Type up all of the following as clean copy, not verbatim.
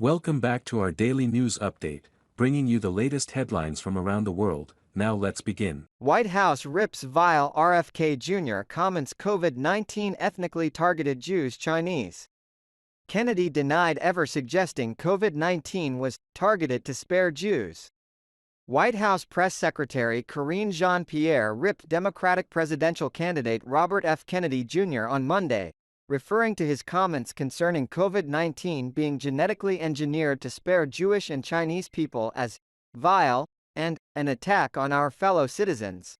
Welcome back to our daily news update, bringing you the latest headlines from around the world. Now let's begin. White House rips vile RFK Jr. comments COVID-19 ethnically targeted Jews Chinese. Kennedy denied ever suggesting COVID-19 was targeted to spare Jews. White House Press Secretary Karine Jean-Pierre ripped Democratic presidential candidate Robert F. Kennedy Jr. on Monday, referring to his comments concerning COVID-19 being genetically engineered to spare Jewish and Chinese people as vile and an attack on our fellow citizens.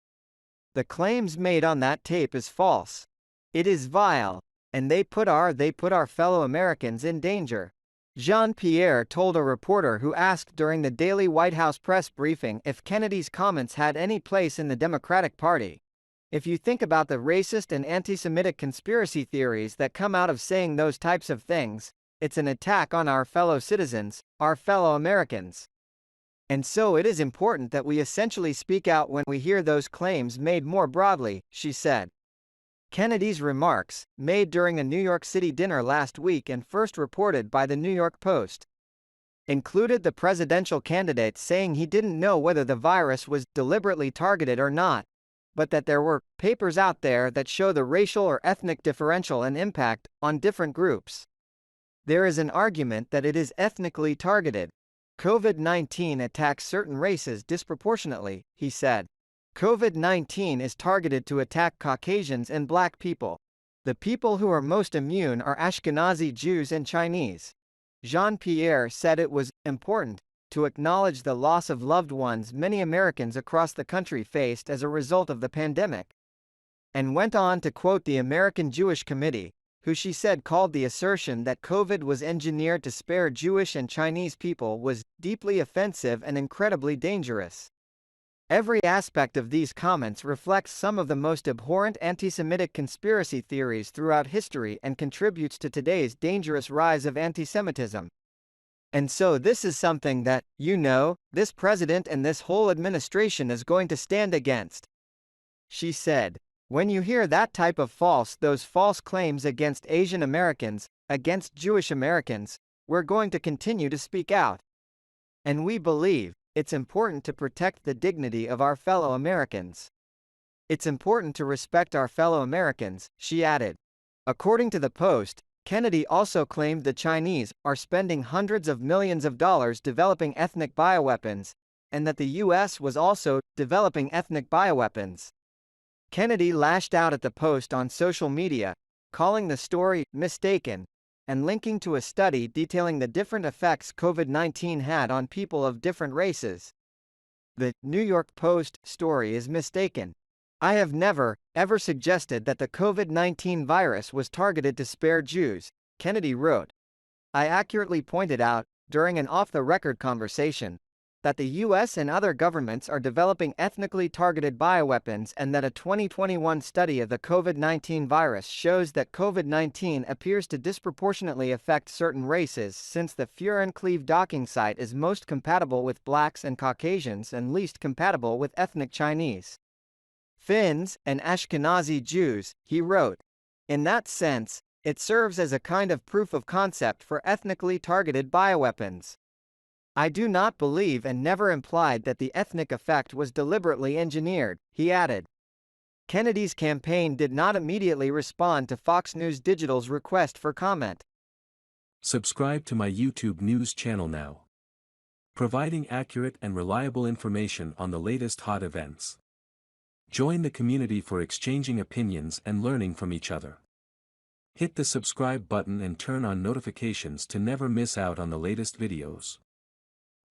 The claims made on that tape is false. It is vile, and they put our fellow Americans in danger. Jean-Pierre told a reporter who asked during the daily White House press briefing if Kennedy's comments had any place in the Democratic Party. If you think about the racist and anti-Semitic conspiracy theories that come out of saying those types of things, it's an attack on our fellow citizens, our fellow Americans. And so it is important that we essentially speak out when we hear those claims made more broadly, she said. Kennedy's remarks, made during a New York City dinner last week and first reported by the New York Post, included the presidential candidate saying he didn't know whether the virus was deliberately targeted or not, but that there were papers out there that show the racial or ethnic differential and impact on different groups. There is an argument that it is ethnically targeted. COVID-19 attacks certain races disproportionately, he said. COVID-19 is targeted to attack Caucasians and Black people. The people who are most immune are Ashkenazi Jews and Chinese. Jean-Pierre said it was important to acknowledge the loss of loved ones many Americans across the country faced as a result of the pandemic, and went on to quote the American Jewish Committee, who she said called the assertion that COVID was engineered to spare Jewish and Chinese people was deeply offensive and incredibly dangerous. Every aspect of these comments reflects some of the most abhorrent anti-Semitic conspiracy theories throughout history and contributes to today's dangerous rise of anti-Semitism. And so this is something that, this president and this whole administration is going to stand against. She said, when you hear that type of those false claims against Asian Americans, against Jewish Americans, we're going to continue to speak out. And we believe it's important to protect the dignity of our fellow Americans. It's important to respect our fellow Americans, she added. According to the Post, Kennedy also claimed the Chinese are spending hundreds of millions of dollars developing ethnic bioweapons, and that the U.S. was also developing ethnic bioweapons. Kennedy lashed out at the Post on social media, calling the story mistaken, and linking to a study detailing the different effects COVID-19 had on people of different races. The New York Post story is mistaken. I have never, ever suggested that the COVID-19 virus was targeted to spare Jews, Kennedy wrote. I accurately pointed out, during an off-the-record conversation, that the U.S. and other governments are developing ethnically targeted bioweapons and that a 2021 study of the COVID-19 virus shows that COVID-19 appears to disproportionately affect certain races since the Furencleave docking site is most compatible with Blacks and Caucasians and least compatible with ethnic Chinese, Finns, and Ashkenazi Jews, he wrote. In that sense, it serves as a kind of proof of concept for ethnically targeted bioweapons. I do not believe and never implied that the ethnic effect was deliberately engineered, he added. Kennedy's campaign did not immediately respond to Fox News Digital's request for comment. Subscribe to my YouTube news channel now, providing accurate and reliable information on the latest hot events. Join the community for exchanging opinions and learning from each other. Hit the subscribe button and turn on notifications to never miss out on the latest videos.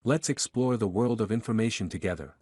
Let's explore the world of information together.